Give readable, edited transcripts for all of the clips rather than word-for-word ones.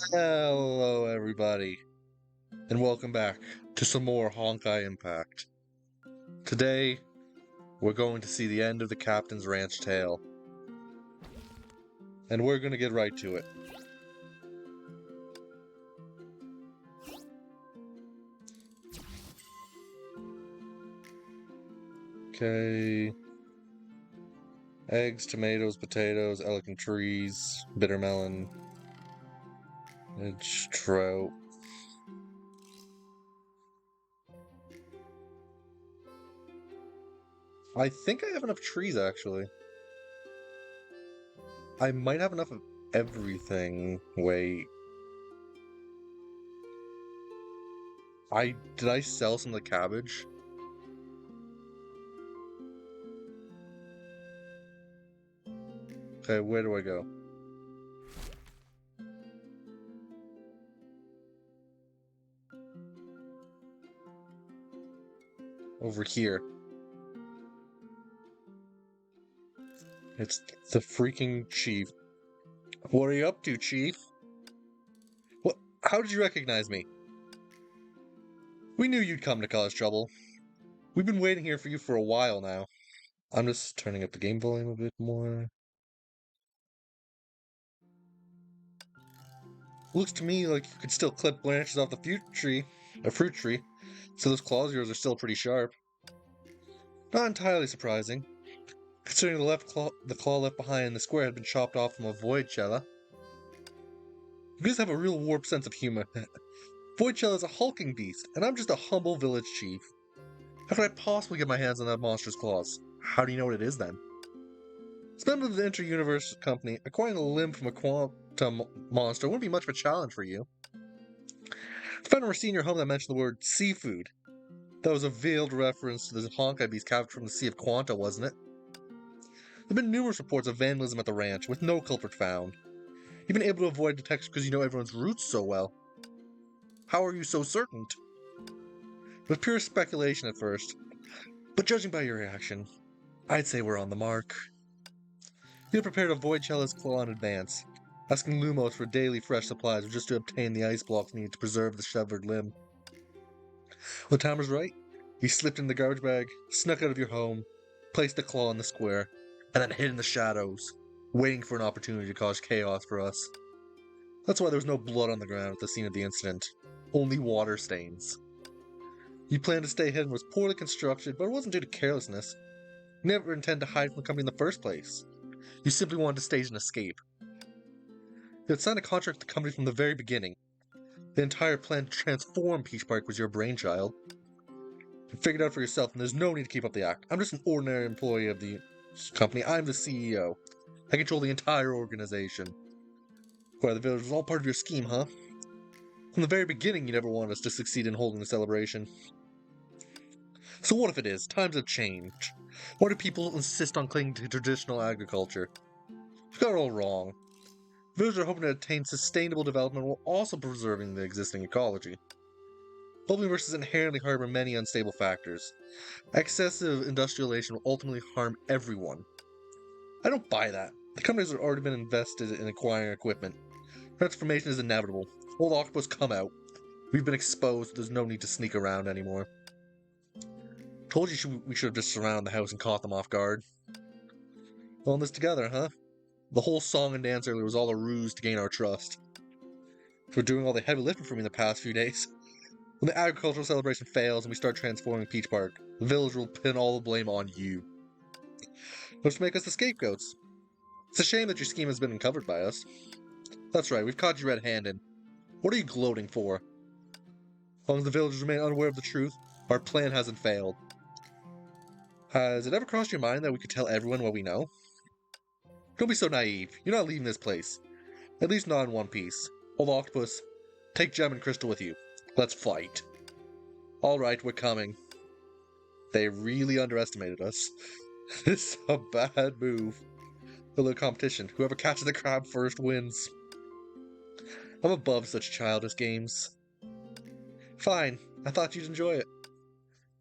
Hello, everybody, and welcome back to some more Honkai Impact. Today, we're going to see the end of the Captain's Ranch tale, and we're going to get right to it. Okay. Eggs, tomatoes, potatoes, elegant trees, bitter melon, edge, trout. I think I have enough trees, actually. I might have enough of everything. Wait. Did I sell some of the cabbage? Okay, where do I go? Over here. It's the freaking chief. What are you up to, Chief? What? How did you recognize me? We knew you'd come to cause trouble. We've been waiting here for you for a while now. I'm just turning up the game volume a bit more. Looks to me like you could still clip branches off the fruit tree, so those claws of yours are still pretty sharp. Not entirely surprising, considering the claw left behind in the square had been chopped off from a void cella. You guys have a real warped sense of humor. Voidchella is a hulking beast, and I'm just a humble village chief. How could I possibly get my hands on that monster's claws? How do you know what it is, then? As a member of the Inter-Universe Company, acquiring a limb from a quantum monster wouldn't be much of a challenge for you. I found a receipt in your home that mentioned the word seafood. That was a veiled reference to the Honkai beast captured from the Sea of Quanta, wasn't it? There have been numerous reports of vandalism at the ranch, with no culprit found. You've been able to avoid detection because you know everyone's roots so well. How are you so certain? It was pure speculation at first, but judging by your reaction, I'd say we're on the mark. You had prepared a void Chella's claw in advance, asking Lumos for daily fresh supplies just to obtain the ice blocks needed to preserve the severed limb. When the time was right, you slipped in the garbage bag, snuck out of your home, placed the claw in the square, and then hid in the shadows, waiting for an opportunity to cause chaos for us. That's why there was no blood on the ground at the scene of the incident, only water stains. You planned to stay hidden was poorly constructed, but it wasn't due to carelessness. You never intended to hide from the company in the first place. You simply wanted to stage an escape. You had signed a contract with the company from the very beginning. The entire plan to transform Peach Park was your brainchild. You figured it out for yourself, and there's no need to keep up the act. I'm just an ordinary employee of the company. I'm the CEO. I control the entire organization. Why, the village was all part of your scheme, huh? From the very beginning, you never wanted us to succeed in holding the celebration. So what if it is? Times have changed. Why do people insist on clinging to traditional agriculture? You've got it all wrong. Villagers are hoping to attain sustainable development while also preserving the existing ecology. Building versus inherently harbor many unstable factors. Excessive industrialization will ultimately harm everyone. I don't buy that. The companies have already been invested in acquiring equipment. Transformation is inevitable. Old octopus come out. We've been exposed, there's no need to sneak around anymore. Told you we should have just surrounded the house and caught them off guard. All in this together, huh? The whole song and dance earlier was all a ruse to gain our trust. For doing all the heavy lifting for me in the past few days. When the agricultural celebration fails and we start transforming Peach Park, the village will pin all the blame on you. Which make us the scapegoats. It's a shame that your scheme has been uncovered by us. That's right, we've caught you red-handed. What are you gloating for? As long as the villagers remain unaware of the truth, our plan hasn't failed. Has it ever crossed your mind that we could tell everyone what we know? Don't be so naive. You're not leaving this place. At least not in one piece. Old Octopus, take Gem and Crystal with you. Let's fight. Alright, we're coming. They really underestimated us. This is a bad move. A little competition. Whoever catches the crab first wins. I'm above such childish games. Fine. I thought you'd enjoy it.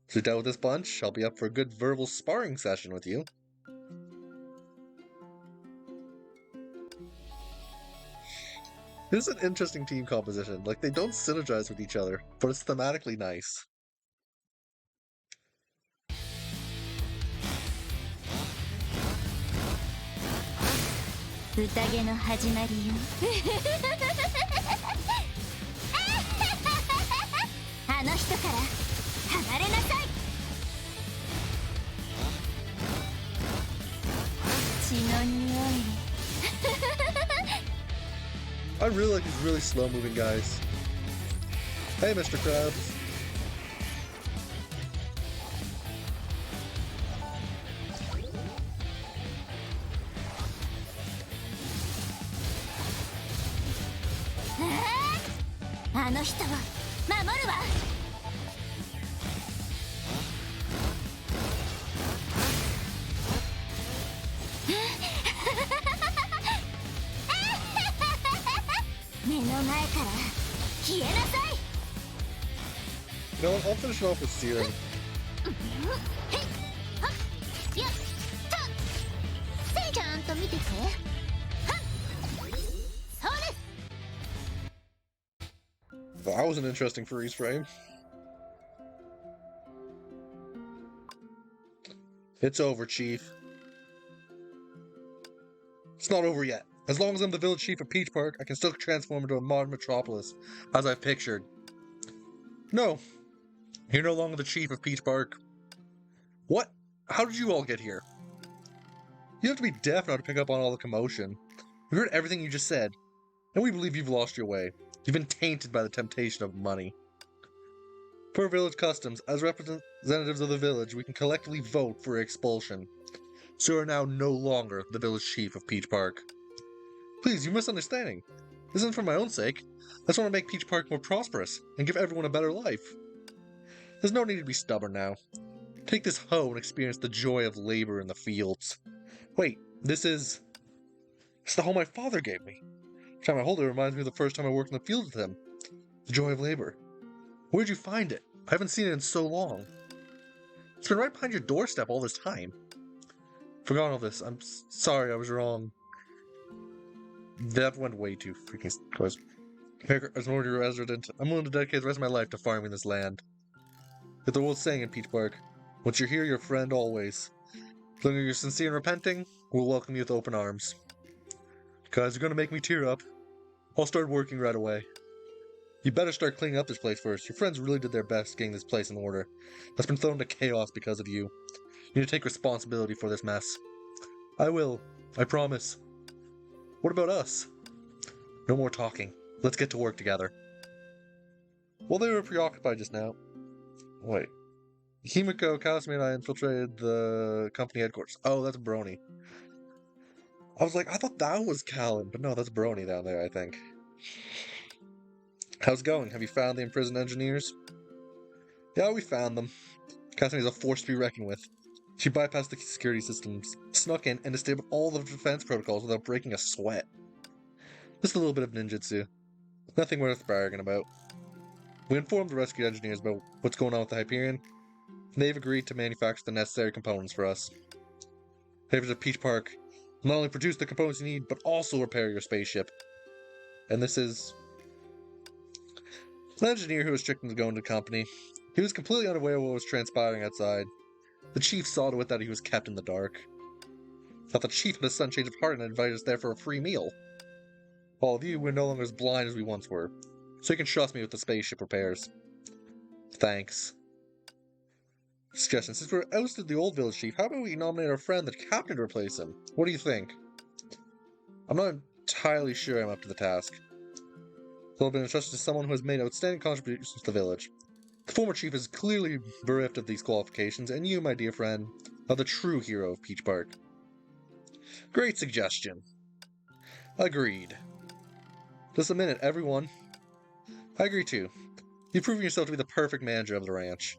So you're done with this bunch? I'll be up for a good verbal sparring session with you. This is an interesting team composition. Like, they don't synergize with each other, but it's thematically nice. Utage no hajimari yo. あの人から離れなさい。血の匂い。I really like these really slow-moving guys. Hey, Mr. Krabs. Ah! あの人を守るわ。目の前から消えなさい。 You know what? I'll finish it off with Searing. That was an interesting freeze frame. It's over, Chief. It's not over yet. As long as I'm the village chief of Peach Park, I can still transform into a modern metropolis, as I've pictured. No. You're no longer the chief of Peach Park. What? How did you all get here? You have to be deaf now to pick up on all the commotion. We heard everything you just said, and we believe you've lost your way. You've been tainted by the temptation of money. Per village customs, as representatives of the village, we can collectively vote for expulsion. So you are now no longer the village chief of Peach Park. Please, you're misunderstanding. This isn't for my own sake. I just want to make Peach Park more prosperous and give everyone a better life. There's no need to be stubborn now. Take this hoe and experience the joy of labor in the fields. Wait, it's the hoe my father gave me. Every time I hold it, it reminds me of the first time I worked in the fields with him. The joy of labor. Where'd you find it? I haven't seen it in so long. It's been right behind your doorstep all this time. Forgot all this. I'm sorry, I was wrong. That went way too freaking close. As an ordinary resident, I'm willing to dedicate the rest of my life to farming this land. It's the old saying in Peach Park, once you're here, you're a friend always. As long as you're sincere and repenting, we'll welcome you with open arms. Guys, you're gonna make me tear up. I'll start working right away. You better start cleaning up this place first. Your friends really did their best getting this place in order. It's been thrown into chaos because of you. You need to take responsibility for this mess. I will. I promise. What about us? No more talking. Let's get to work together. Well, they were preoccupied just now. Wait. Himiko, Kasumi, and I infiltrated the company headquarters. Oh, that's Brony. I was like, I thought that was Callan, but no, that's Brony down there, I think. How's it going? Have you found the imprisoned engineers? Yeah, we found them. Kasumi is a force to be reckoned with. She bypassed the security systems, snuck in, and disabled all the defense protocols without breaking a sweat. Just a little bit of ninjutsu. Nothing worth bragging about. We informed the rescue engineers about what's going on with the Hyperion, and they've agreed to manufacture the necessary components for us. Favors of Peach Park will not only produce the components you need, but also repair your spaceship. And this is an engineer who was tricked into going to the company. He was completely unaware of what was transpiring outside. The chief saw to it that he was kept in the dark. Thought the chief had a sudden change of heart and invited us there for a free meal. All of you, we're no longer as blind as we once were, so you can trust me with the spaceship repairs. Thanks. Suggestion: since we're ousted the old village chief, how about we nominate our friend the captain to replace him? What do you think? I'm not entirely sure I'm up to the task. So I've been entrusted to someone who has made outstanding contributions to the village. The former chief is clearly bereft of these qualifications, and you, my dear friend, are the true hero of Peach Park. Great suggestion. Agreed. Just a minute, everyone. I agree too. You've proven yourself to be the perfect manager of the ranch.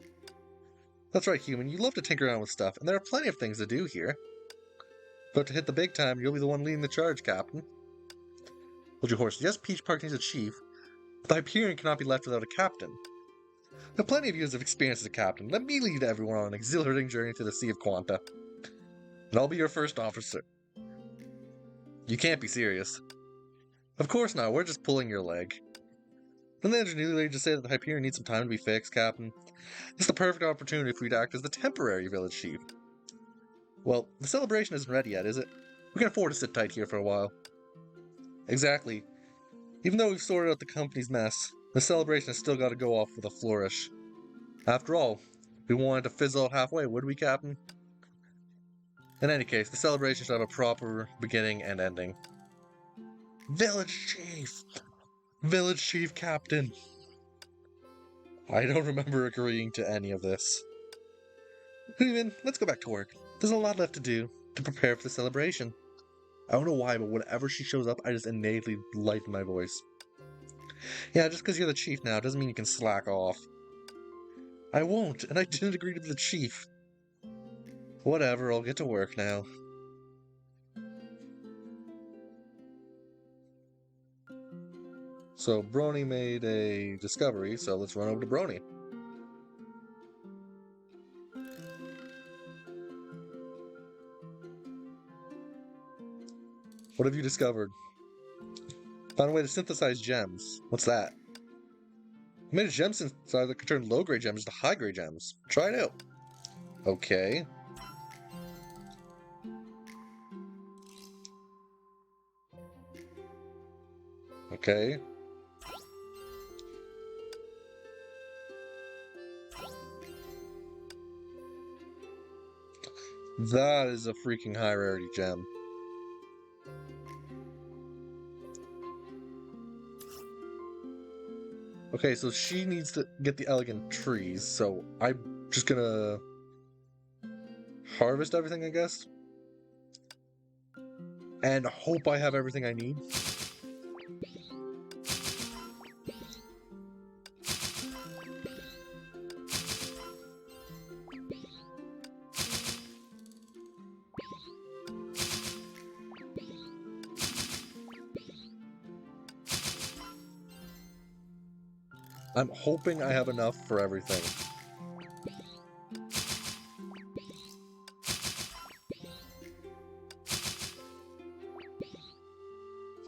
That's right, human. You love to tinker around with stuff, and there are plenty of things to do here. But to hit the big time, you'll be the one leading the charge, Captain. Hold your horse. Yes, Peach Park needs a chief, but the Hyperion cannot be left without a captain. I have plenty of years of experience as a captain. Let me lead everyone on an exhilarating journey to the Sea of Quanta. And I'll be your first officer. You can't be serious. Of course not, we're just pulling your leg. Then the engineer lady just say that the Hyperion needs some time to be fixed, Captain. It's the perfect opportunity for you to act as the temporary village chief. Well, the celebration isn't ready yet, is it? We can afford to sit tight here for a while. Exactly. Even though we've sorted out the company's mess, the celebration has still got to go off with a flourish. After all, we wanted to fizzle out halfway, would we, Captain? In any case, the celebration should have a proper beginning and ending. Village Chief! Village Chief Captain! I don't remember agreeing to any of this. Even, let's go back to work. There's a lot left to do to prepare for the celebration. I don't know why, but whenever she shows up, I just innately lighten my voice. Yeah, just because you're the chief now doesn't mean you can slack off. I won't, and I didn't agree to be the chief. Whatever, I'll get to work now. So Brony made a discovery, so let's run over to Brony. What have you discovered? Found a way to synthesize gems. What's that? I made a gem synthesizer that could turn low-grade gems into high-grade gems. Try it out. Okay. Okay. That is a freaking high rarity gem. Okay, so she needs to get the elegant trees, so I'm just gonna harvest everything, I guess? And hope I have everything I need. I'm hoping I have enough for everything.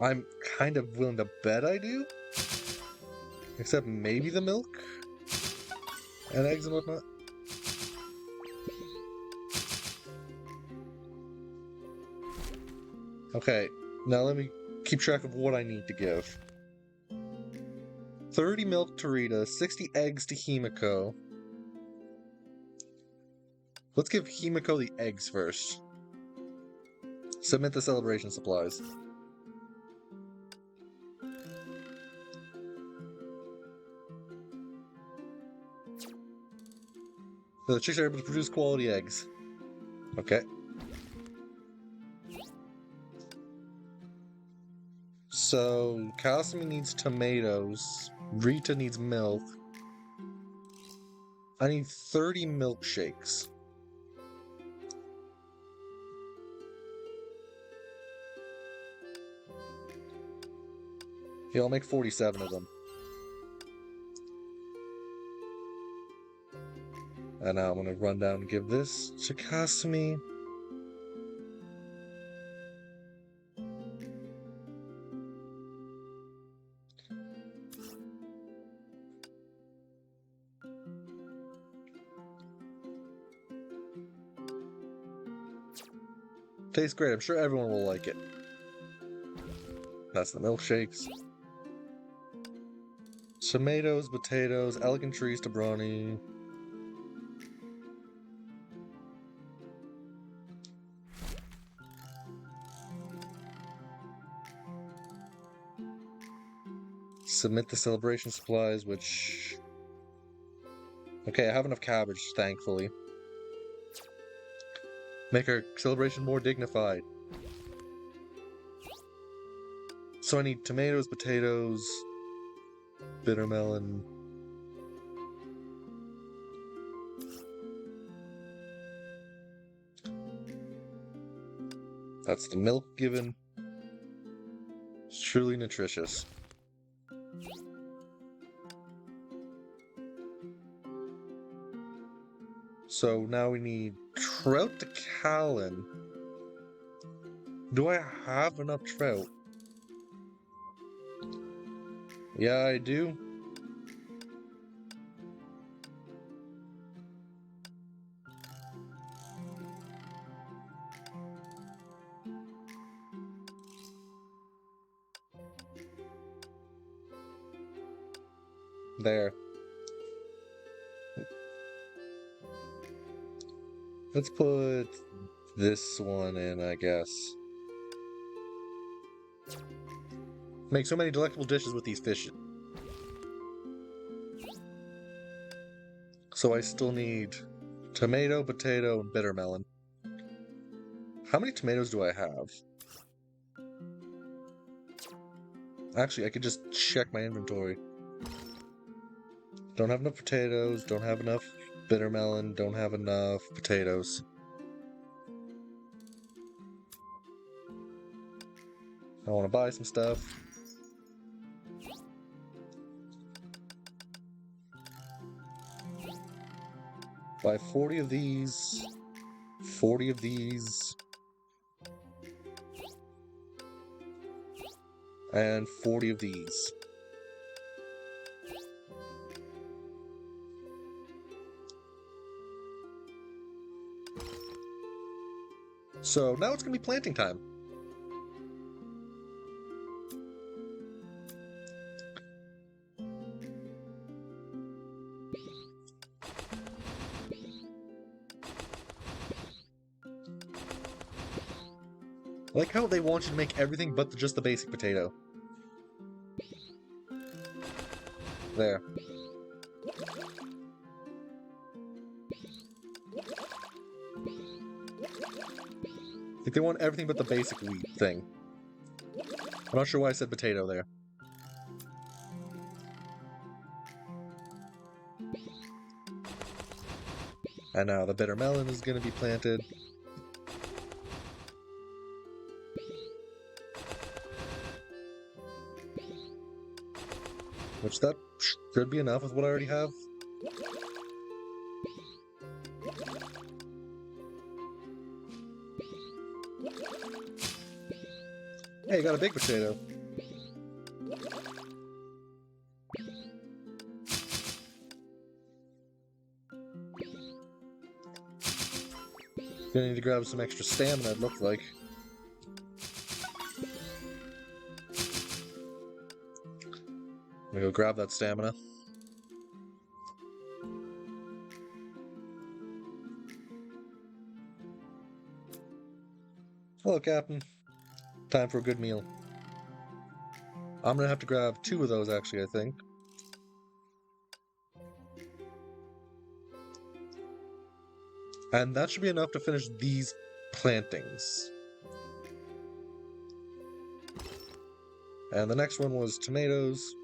I'm kind of willing to bet I do. Except maybe the milk? And eggs and whatnot. Okay, now let me keep track of what I need to give. 30 milk to Rita, 60 eggs to Himiko. Let's give Himiko the eggs first. Submit the celebration supplies. So the chicks are able to produce quality eggs. Okay. So, Kasumi needs tomatoes. Rita needs milk. I need 30 milkshakes. Yeah, I'll make 47 of them. And now I'm gonna run down and give this to Kasumi. Tastes great. I'm sure everyone will like it. That's the milkshakes. Tomatoes, potatoes, elegant trees to Brawny. Submit the celebration supplies, which... Okay, I have enough cabbage, thankfully. Make our celebration more dignified. So I need tomatoes, potatoes, bitter melon. That's the milk given. It's truly nutritious. So now we need trout to Callan. Do I have enough trout? Yeah, I do. There. Let's put this one in, I guess. Make so many delectable dishes with these fishes. So I still need tomato, potato, and bitter melon. How many tomatoes do I have? Actually, I could just check my inventory. Don't have enough potatoes, don't have enough bitter melon, don't have enough potatoes. I want to buy some stuff. Buy 40 of these, 40 of these, and 40 of these. So now it's going to be planting time. I like how they want you to make everything but just the basic potato. There. Like they want everything but the basic wheat thing. I'm not sure why I said potato there. And now the bitter melon is going to be planted. Which that should be enough with what I already have. Hey, you got a big potato. Gonna need to grab some extra stamina, it looked like. I'm gonna go grab that stamina. Hello, Captain. Time for a good meal. I'm gonna have to grab 2 of those, actually, I think. And that should be enough to finish these plantings. And the next one was tomatoes.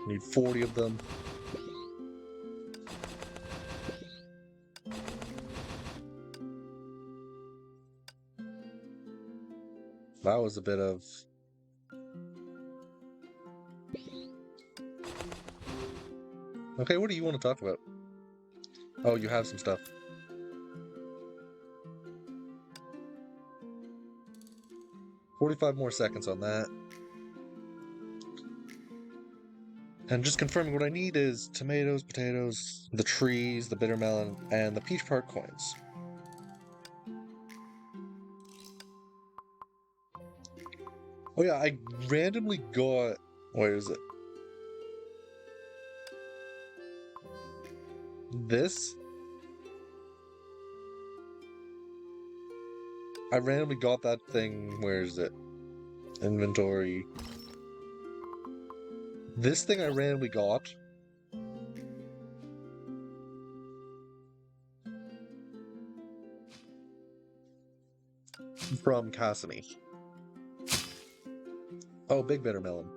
Need 40 of them. That was a bit of... Okay, what do you want to talk about? Oh, you have some stuff. "45 more seconds on that. And just confirming what I need is tomatoes, potatoes, the trees, the bitter melon, and the peach park coins. Oh yeah, I randomly got... Where is it? This? I randomly got that thing... Where is it? Inventory. This thing I randomly got. From Cassini. Oh, big bitter melon.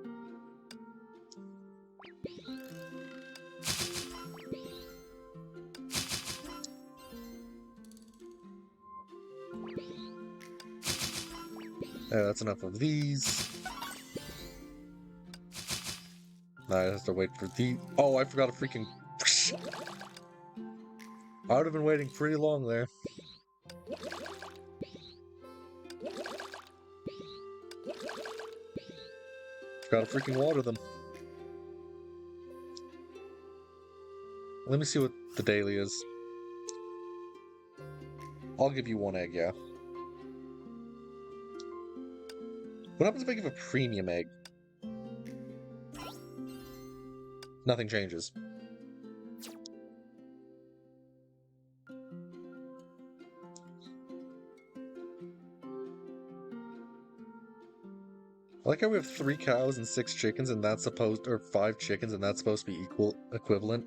Yeah, that's enough of these. Now I have to wait for the... Oh, I forgot a freaking... I would have been waiting pretty long there. Gotta freaking water them. Let me see what the daily is. I'll give you 1 egg, yeah. What happens if I give a premium egg? Nothing changes. I like how we have 3 cows and 6 chickens, and that's supposed, or 5 chickens, and that's supposed to be equivalent.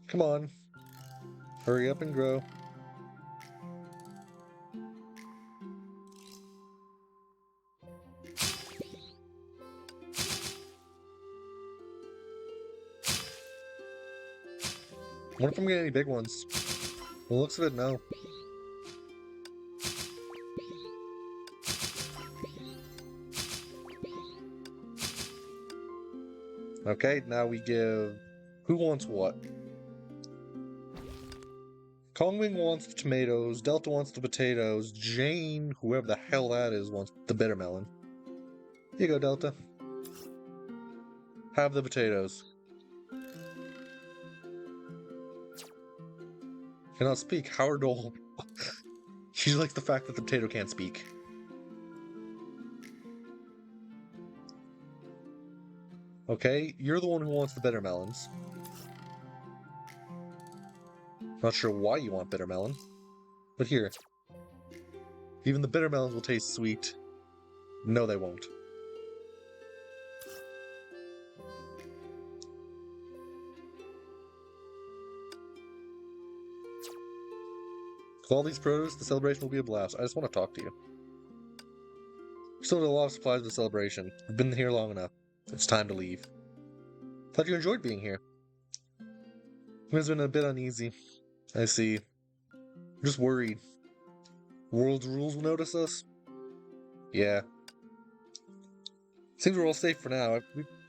Come on. Hurry up and grow. I wonder if I'm getting any big ones. The looks of it, no. Okay, now we give... Who wants what? Kongming wants the tomatoes, Delta wants the potatoes, Jane, whoever the hell that is, wants the bitter melon. Here you go, Delta. Have the potatoes. Cannot speak. Howard Dole. She likes the fact that the potato can't speak. Okay, you're the one who wants the bitter melons. Not sure why you want bitter melon, but here. Even the bitter melons will taste sweet. No, they won't. With all these produce, the celebration will be a blast. I just want to talk to you. We still have a lot of supplies for the celebration. We've been here long enough. It's time to leave. Thought you enjoyed being here. It's been a bit uneasy. I see. I'm just worried. World's rules will notice us? Yeah. Seems we're all safe for now.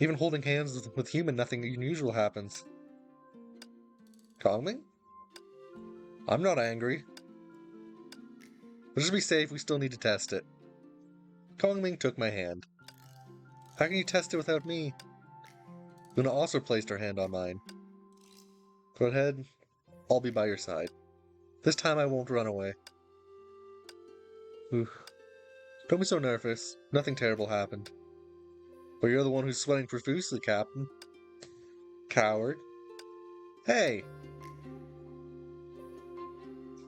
Even holding hands with human, nothing unusual happens. Kongming? I'm not angry. But just to be safe, we still need to test it. Kongming took my hand. How can you test it without me? Luna also placed her hand on mine. Go ahead. I'll be by your side. This time I won't run away. Oof. Don't be so nervous. Nothing terrible happened. But you're the one who's sweating profusely, Captain. Coward. Hey!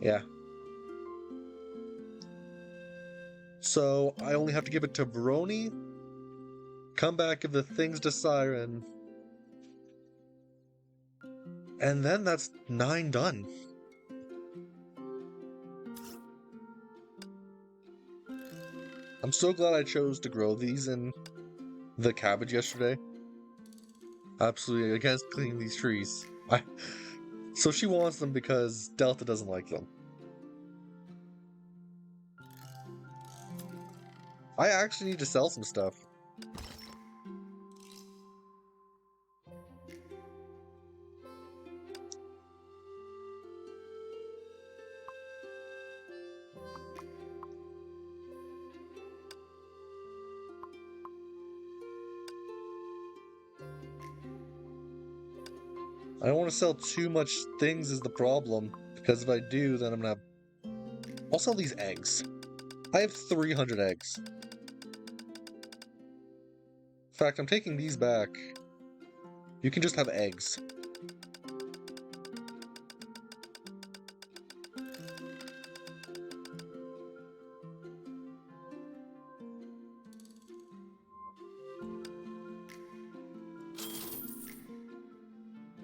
Yeah. So, I only have to give it to Brony? Come back if the things to Siren. And then that's 9 done. I'm so glad I chose to grow these in the cabbage yesterday. Absolutely against cleaning these trees. So she wants them because Delta doesn't like them. I actually need to sell some stuff. I don't want to sell too much things is the problem, because if I do, then I'm gonna... I'll sell these eggs. I have 300 eggs. In fact, I'm taking these back. You can just have eggs.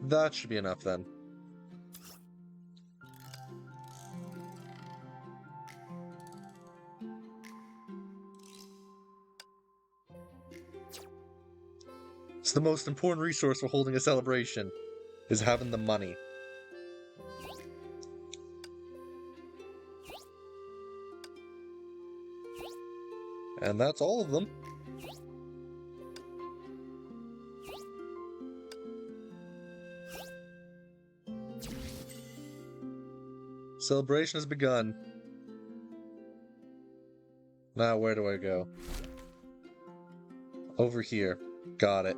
That should be enough then. It's the most important resource for holding a celebration, is having the money. And that's all of them. Celebration has begun. Now, where do I go? Over here. Got it.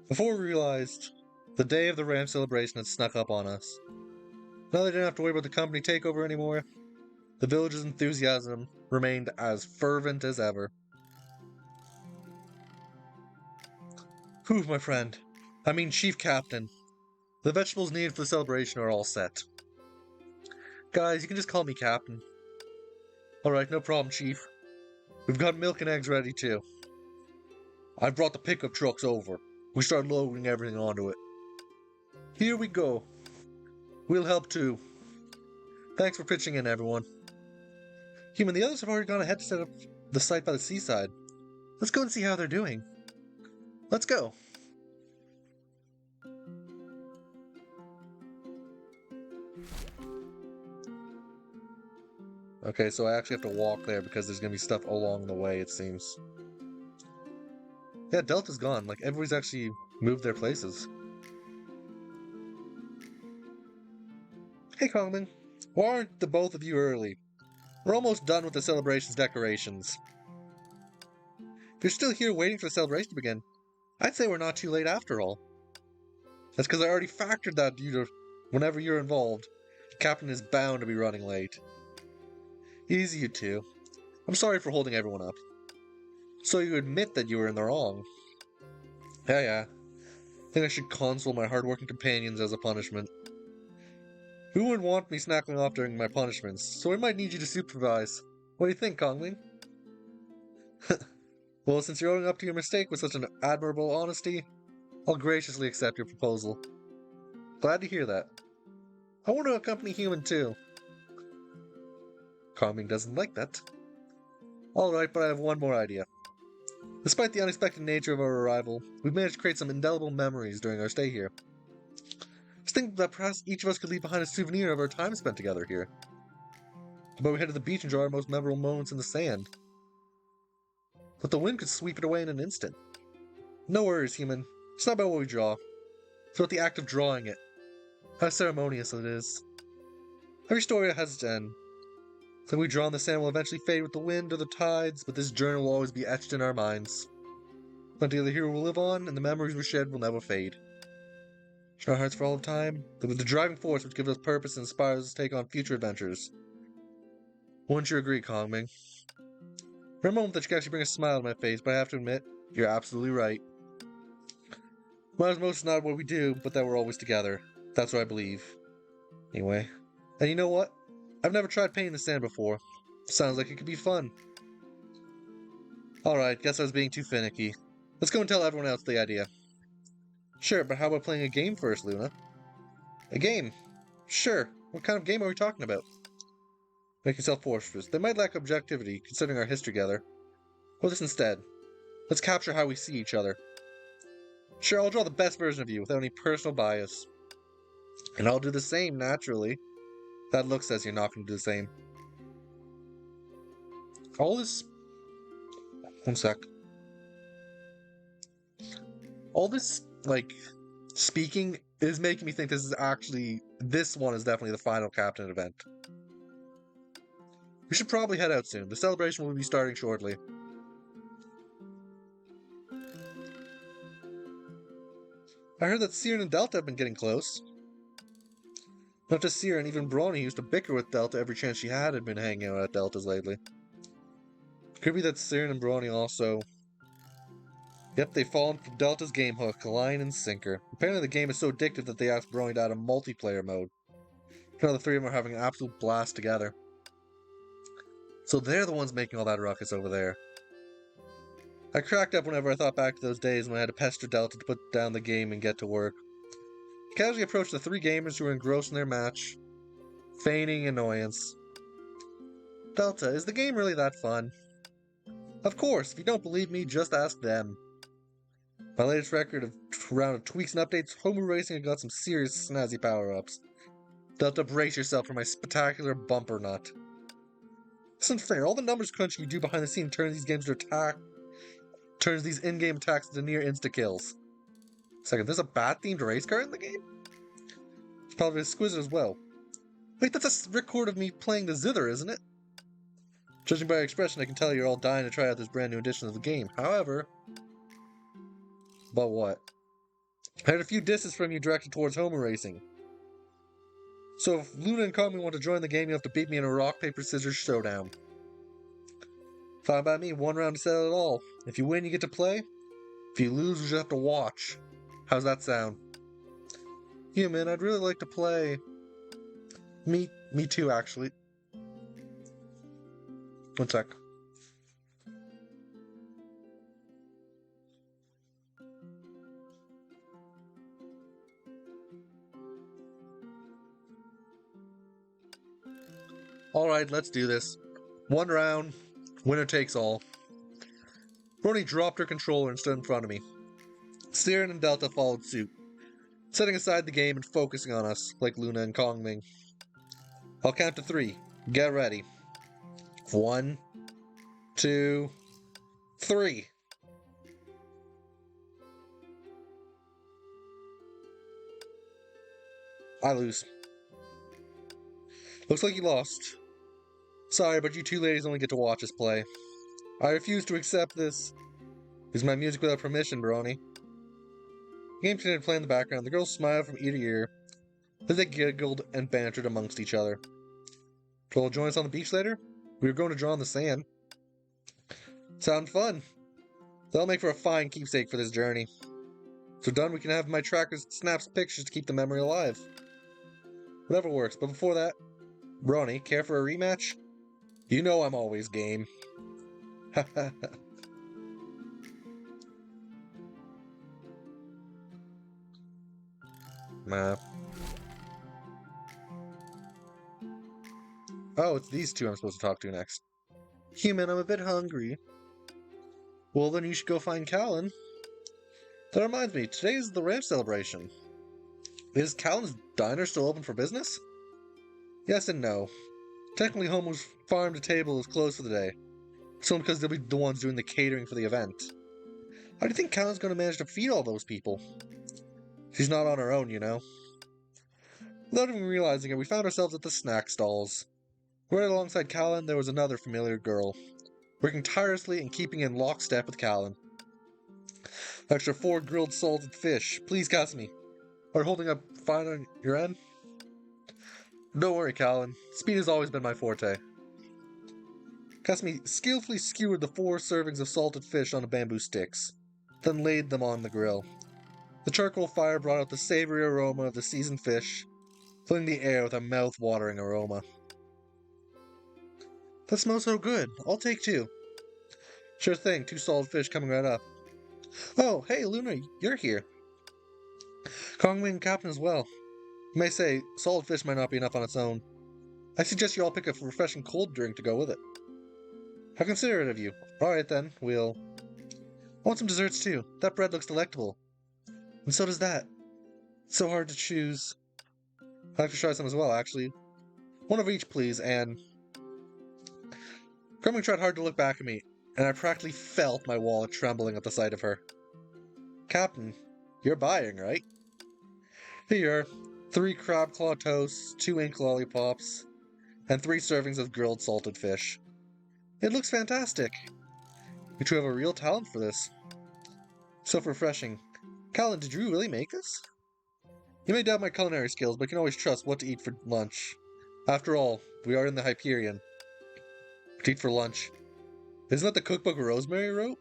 Before we realized, the day of the Ram celebration had snuck up on us. Now they didn't have to worry about the company takeover anymore. The village's enthusiasm remained as fervent as ever. Whew, my friend. I mean, Chief Captain. The vegetables needed for the celebration are all set. Guys, you can just call me Captain. Alright, no problem, Chief. We've got milk and eggs ready too. I've brought the pickup trucks over. We start loading everything onto it. Here we go. We'll help too. Thanks for pitching in, everyone. Human, the others have already gone ahead to set up the site by the seaside. Let's go and see how they're doing. Let's go. Okay, so I actually have to walk there because there's gonna be stuff along the way, it seems. Yeah, Delta's gone. Like, everybody's actually moved their places. Hey, Kongman. Why aren't the both of you early? We're almost done with the celebration's decorations. If you're still here waiting for the celebration to begin, I'd say we're not too late after all. That's because I already factored that whenever you're involved, the captain is bound to be running late. Easy, you two. I'm sorry for holding everyone up. So you admit that you were in the wrong. Yeah. I think I should console my hardworking companions as a punishment. Who would want me snacking off during my punishments, so I might need you to supervise. What do you think, Kongling? Well, since you're owning up to your mistake with such an admirable honesty, I'll graciously accept your proposal. Glad to hear that. I want to accompany Human too. Kongling doesn't like that. Alright, but I have one more idea. Despite the unexpected nature of our arrival, we've managed to create some indelible memories during our stay here. Just think that perhaps each of us could leave behind a souvenir of our time spent together here. How about we head to the beach and draw our most memorable moments in the sand? But the wind could sweep it away in an instant. No worries, Human. It's not about what we draw. It's about the act of drawing it. How ceremonious it is. Every story has its end. So we draw in the sand will eventually fade with the wind or the tides, but this journey will always be etched in our minds. Plenty of the hero will live on, and the memories we shed will never fade. In our hearts for all of time, the driving force which gives us purpose and inspires us to take on future adventures. Wouldn't you agree, Kongming? For a moment that you can actually bring a smile to my face, but I have to admit, you're absolutely right. Matters most is not what we do, but that we're always together. That's what I believe. Anyway. And you know what? I've never tried painting the sand before. Sounds like it could be fun. Alright, guess I was being too finicky. Let's go and tell everyone else the idea. Sure, but how about playing a game first, Luna? A game? Sure. What kind of game are we talking about? Make yourself portraits. They might lack objectivity, considering our history together. Or this instead. Let's capture how we see each other. Sure, I'll draw the best version of you without any personal bias. And I'll do the same, naturally. That look says you're not going to do the same. All this... One sec. All this, like, speaking is making me think this one is definitely the final Captain event. We should probably head out soon. The celebration will be starting shortly. I heard that Siren and Delta have been getting close. Not just Siren, even Brawny used to bicker with Delta every chance she had been hanging out at Delta's lately. Could be that Siren and Brawny also... Yep, they've fallen for Delta's game hook, line and sinker. Apparently the game is so addictive that they asked Brawny to add a multiplayer mode. Now the three of them are having an absolute blast together. So they're the ones making all that ruckus over there. I cracked up whenever I thought back to those days when I had to pester Delta to put down the game and get to work. I casually approached the three gamers who were engrossed in their match, feigning annoyance. Delta, is the game really that fun? Of course, if you don't believe me, just ask them. My latest round of tweaks and updates, Homeward Racing has got some serious snazzy power-ups. Delta, brace yourself for my spectacular bumper nut. This isn't fair. All the numbers crunching you do behind the scenes turns these in-game attacks into near insta-kills. Second, there's a bat-themed race car in the game? It's probably exquisite as well. Wait, that's a record of me playing the zither, isn't it? Judging by your expression, I can tell you're all dying to try out this brand new edition of the game. However... But what? I had a few disses from you directed towards Homer racing. So if Luna and Kami want to join the game, you have to beat me in a rock, paper, scissors showdown. Fine by me, one round to settle it all. If you win, you get to play. If you lose, you just have to watch. How's that sound? Human, I'd really like to play. Me too, actually. One sec. Alright, let's do this. One round, winner takes all. Brony dropped her controller and stood in front of me. Siren and Delta followed suit, setting aside the game and focusing on us, like Luna and Kongming. I'll count to 3. Get ready. 1, 2, 3. I lose. Looks like you lost. Sorry, but you two ladies only get to watch us play. I refuse to accept this. This is my music without permission, Brony. The game continued to play in the background. The girls smiled from ear to ear as they giggled and bantered amongst each other. Will you join us on the beach later? We were going to draw in the sand. Sound fun. That'll make for a fine keepsake for this journey. So done, we can have my tracker snaps pictures to keep the memory alive. Whatever works, but before that, Brony, care for a rematch? You know I'm always game. Nah. Oh, it's these two I'm supposed to talk to next. Human, I'm a bit hungry. Well, then you should go find Callan. That reminds me, today is the ranch celebration. Is Callan's diner still open for business? Yes and no. Technically, Homer's farm to table is closed for the day. So because they'll be the ones doing the catering for the event. How do you think Callan's going to manage to feed all those people? She's not on her own, you know. Without even realizing it, we found ourselves at the snack stalls. Right alongside Callan, there was another familiar girl, working tirelessly and keeping in lockstep with Callan. Extra 4 grilled salted fish. Please, Cassimy. Are you holding up fine on your end? Don't worry, Callan. Speed has always been my forte. Cassimy skillfully skewered the 4 servings of salted fish onto bamboo sticks, then laid them on the grill. The charcoal fire brought out the savory aroma of the seasoned fish, filling the air with a mouth-watering aroma. That smells so good. I'll take 2. Sure thing, 2 salted fish coming right up. Oh, hey, Luna, you're here. Kongming and Captain as well. You may say, salted fish might not be enough on its own. I suggest you all pick a refreshing cold drink to go with it. How considerate of you. Alright then, I want some desserts too. That bread looks delectable. And so does that. It's so hard to choose. I'd like to try some as well, actually. One of each, please, and... Kongming tried hard to look back at me, and I practically felt my wallet trembling at the sight of her. Captain, you're buying, right? Here you are. 3 crab claw toasts, 2 ink lollipops, and 3 servings of grilled salted fish. It looks fantastic. You two have a real talent for this. So refreshing. Callan, did you really make this? You may doubt my culinary skills, but you can always trust what to eat for lunch. After all, we are in the Hyperion. What to eat for lunch. Isn't that the cookbook Rosemary wrote?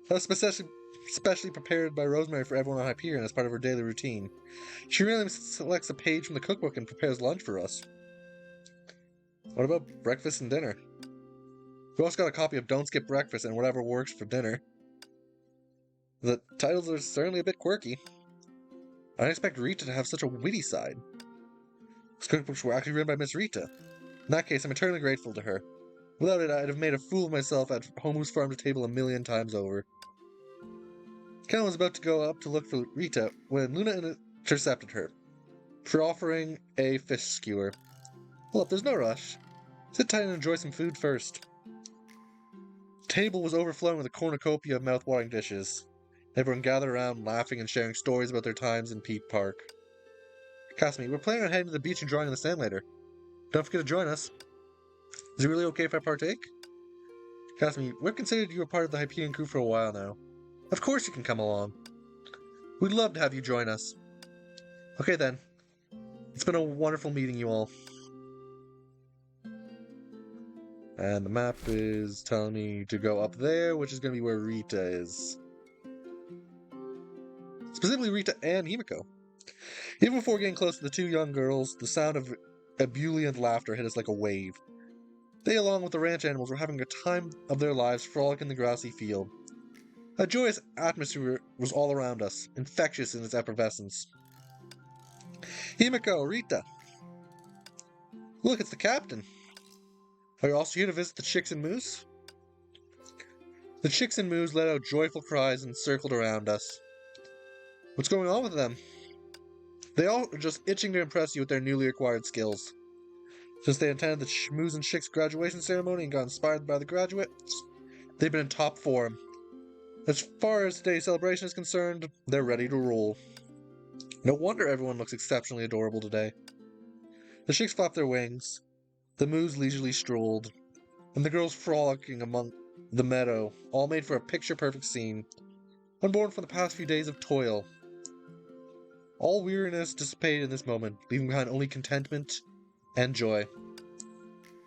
That was specially prepared by Rosemary for everyone on Hyperion as part of her daily routine. She randomly selects a page from the cookbook and prepares lunch for us. What about breakfast and dinner? We also got a copy of Don't Skip Breakfast and Whatever Works for Dinner. The titles are certainly a bit quirky. I didn't expect Rita to have such a witty side. These cookbooks were actually written by Miss Rita. In that case, I'm eternally grateful to her. Without it, I'd have made a fool of myself at Homu's farm to table a million times over. Ken was about to go up to look for Rita when Luna intercepted her for offering a fish skewer. Hold up, there's no rush. Sit tight and enjoy some food first. The table was overflowing with a cornucopia of mouth-watering dishes. Everyone gathered around, laughing and sharing stories about their times in Peak Park. Kasumi, we're planning on heading to the beach and drawing in the sand later. Don't forget to join us. Is it really okay if I partake? Kasumi, we've considered you a part of the Hyperion crew for a while now. Of course you can come along. We'd love to have you join us. Okay then. It's been a wonderful meeting you all. And the map is telling me to go up there, which is going to be where Rita is. Specifically Rita and Himiko. Even before getting close to the two young girls, the sound of ebullient laughter hit us like a wave. They, along with the ranch animals, were having a time of their lives frolicking the grassy field. A joyous atmosphere was all around us, infectious in its effervescence. Himiko, Rita! Look, it's the captain! Are you also here to visit the chicks and moose? The chicks and moose let out joyful cries and circled around us. What's going on with them? They all are just itching to impress you with their newly acquired skills. Since they attended the Moose and Chicks graduation ceremony and got inspired by the graduates, they've been in top form. As far as today's celebration is concerned, they're ready to roll. No wonder everyone looks exceptionally adorable today. The chicks flapped their wings, the moose leisurely strolled, and the girls frolicking among the meadow, all made for a picture-perfect scene, unborn from the past few days of toil. All weariness dissipated in this moment, leaving behind only contentment and joy.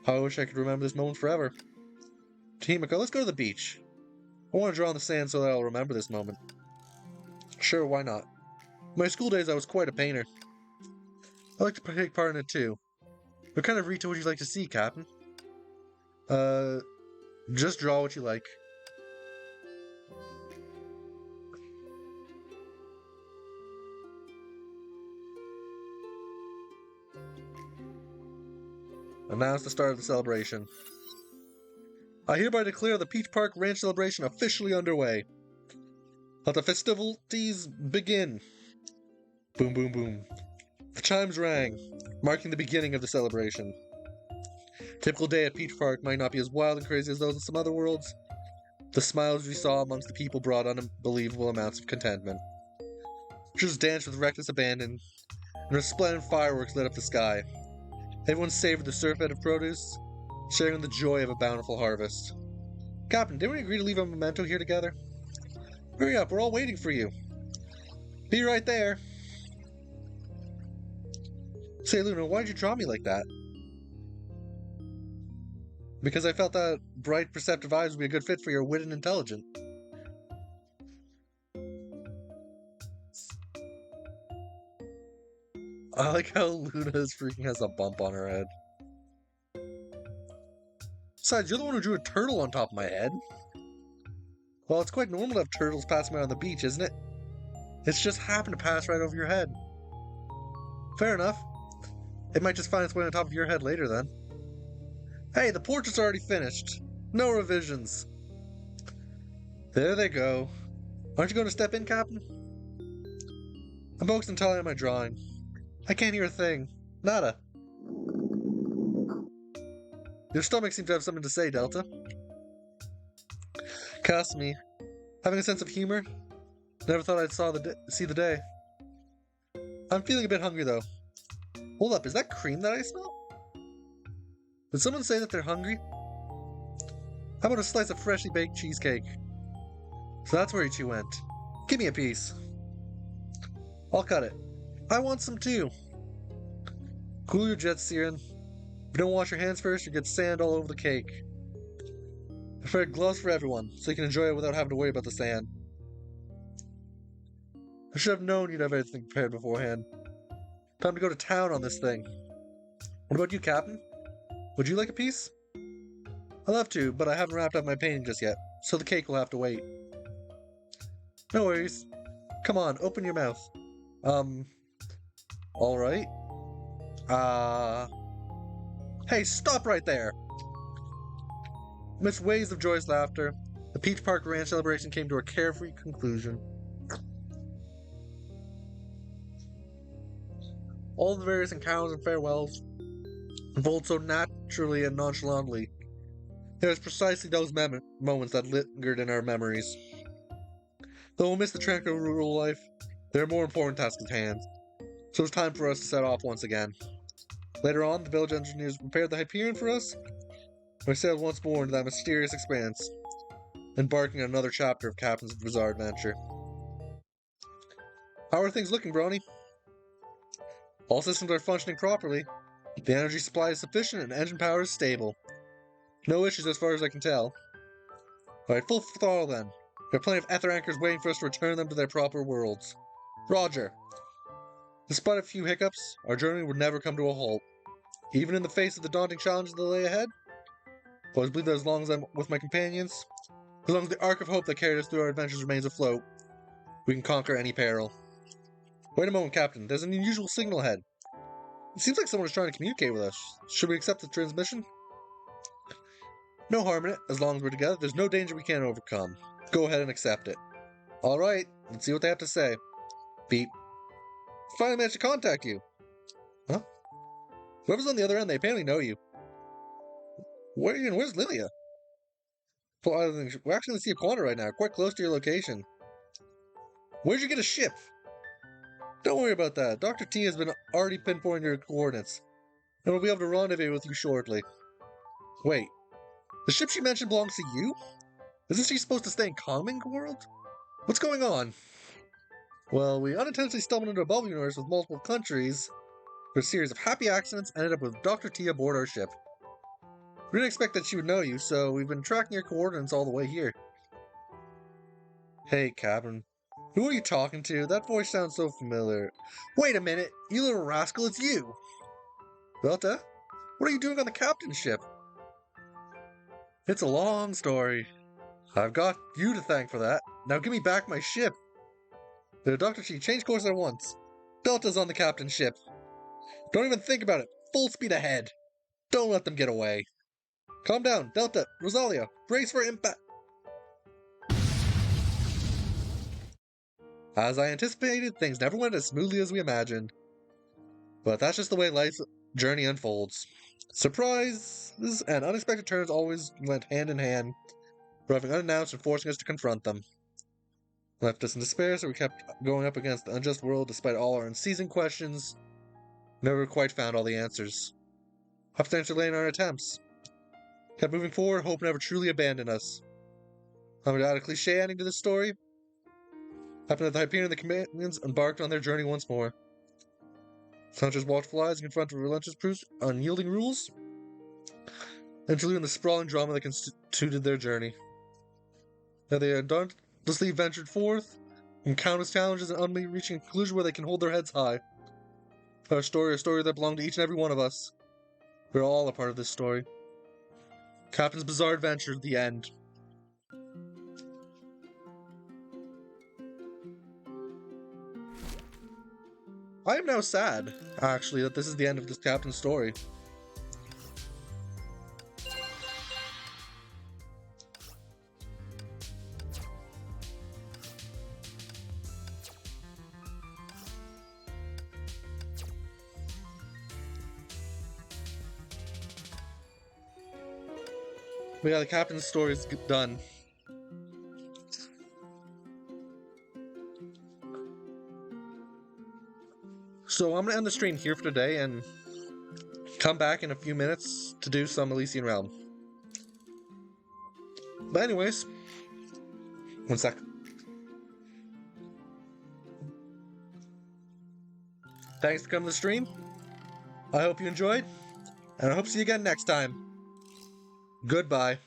How I wish I could remember this moment forever. Himiko, let's go to the beach. I want to draw on the sand so that I'll remember this moment. Sure, why not? In my school days, I was quite a painter. I like to take part in it too. What kind of Rita would you like to see, Captain? Just draw what you like. And now it's the start of the celebration. I hereby declare the Peach Park Ranch celebration officially underway. Let the festivities begin. Boom, boom, boom. The chimes rang, marking the beginning of the celebration. Typical day at Peach Park might not be as wild and crazy as those in some other worlds. The smiles we saw amongst the people brought unbelievable amounts of contentment. Just danced with reckless abandon, and resplendent fireworks lit up the sky. Everyone savored the surfeit of produce, sharing the joy of a bountiful harvest. Captain, didn't we agree to leave a memento here together? Hurry up, we're all waiting for you. Be right there. Say, Luna, why did you draw me like that? Because I felt that bright, perceptive eyes would be a good fit for your wit and intelligence. I like how Luna is freaking has a bump on her head. Besides, you're the one who drew a turtle on top of my head. Well, it's quite normal to have turtles passing by on the beach, isn't it? It's just happened to pass right over your head. Fair enough. It might just find its way on top of your head later, then. Hey, the portrait's already finished. No revisions. There they go. Aren't you going to step in, Captain? I'm focused entirely on my drawing. I can't hear a thing. Nada. Your stomach seems to have something to say, Delta. Kasumi, having a sense of humor? Never thought I'd see the day. I'm feeling a bit hungry, though. Hold up, is that cream that I smell? Did someone say that they're hungry? How about a slice of freshly baked cheesecake? So that's where you two went. Give me a piece. I'll cut it. I want some too. Cool your jets, Siren. If you don't wash your hands first, you get sand all over the cake. I prepared gloves for everyone, so you can enjoy it without having to worry about the sand. I should have known you'd have everything prepared beforehand. Time to go to town on this thing. What about you, Captain? Would you like a piece? I'd love to, but I haven't wrapped up my painting just yet, so the cake will have to wait. No worries. Come on, open your mouth. Alright. Hey, stop right there! Amidst waves of joyous laughter, the Peach Park Ranch celebration came to a carefree conclusion. All the various encounters and farewells unfold so naturally and nonchalantly. It was precisely those moments that lingered in our memories. Though we'll miss the tranquil rural life, there are more important tasks at hand. So it's time for us to set off once again. Later on, the village engineers prepared the Hyperion for us. We sailed once more into that mysterious expanse, embarking on another chapter of Captain's bizarre adventure. How are things looking, Brony? All systems are functioning properly. The energy supply is sufficient and engine power is stable. No issues as far as I can tell. Alright, full throttle then. We have plenty of ether anchors waiting for us to return them to their proper worlds. Roger. Despite a few hiccups, our journey would never come to a halt. Even in the face of the daunting challenges that lay ahead, I always believe that as long as I'm with my companions, as long as the arc of hope that carried us through our adventures remains afloat, we can conquer any peril. Wait a moment, Captain. There's an unusual signal ahead. It seems like someone is trying to communicate with us. Should we accept the transmission? No harm in it. As long as we're together, there's no danger we can't overcome. Go ahead and accept it. Alright, let's see what they have to say. Beep. Finally managed to contact you. Huh? Whoever's on the other end, they apparently know you. Where are you and where's Lilia? Well, we're actually going to see a Quanta right now, quite close to your location. Where'd you get a ship? Don't worry about that. Dr. T has been already pinpointing your coordinates, and we'll be able to rendezvous with you shortly. Wait, the ship she mentioned belongs to you? Isn't she supposed to stay in Calming World? What's going on? Well, we unintentionally stumbled into a bubble universe with multiple countries. For a series of happy accidents, ended up with Dr. T aboard our ship. We didn't expect that she would know you, so we've been tracking your coordinates all the way here. Hey, Captain. Who are you talking to? That voice sounds so familiar. Wait a minute, you little rascal, it's you! Delta? What are you doing on the captain's ship? It's a long story. I've got you to thank for that. Now give me back my ship. Dr. T, change course at once. Delta's on the captain's ship. Don't even think about it. Full speed ahead. Don't let them get away. Calm down. Delta, Rosalia, brace for impact. As I anticipated, things never went as smoothly as we imagined. But that's just the way life's journey unfolds. Surprises and unexpected turns always went hand in hand, arriving unannounced and forcing us to confront them. Left us in despair, so we kept going up against the unjust world despite all our unceasing questions. Never quite found all the answers. Substantially late in our attempts. Kept moving forward, hope never truly abandoned us. I'm going to add a cliche ending to this story. Happened that the Hyperion and the companions embarked on their journey once more. Hunters watchful eyes and confronted relentless proofs, unyielding rules, interlude in the sprawling drama that constituted their journey. Now they had dauntlessly ventured forth, and countless challenges and ultimately reaching a conclusion where they can hold their heads high. Our story, a story that belonged to each and every one of us. We're all a part of this story. Captain's Bizarre Adventure, the end. I am now sad, actually, that this is the end of this Captain's story. But yeah, the Captain's story is done. So I'm going to end the stream here for today and come back in a few minutes to do some Elysian Realm. But anyways, one sec. Thanks for coming to the stream. I hope you enjoyed, and I hope to see you again next time. Goodbye.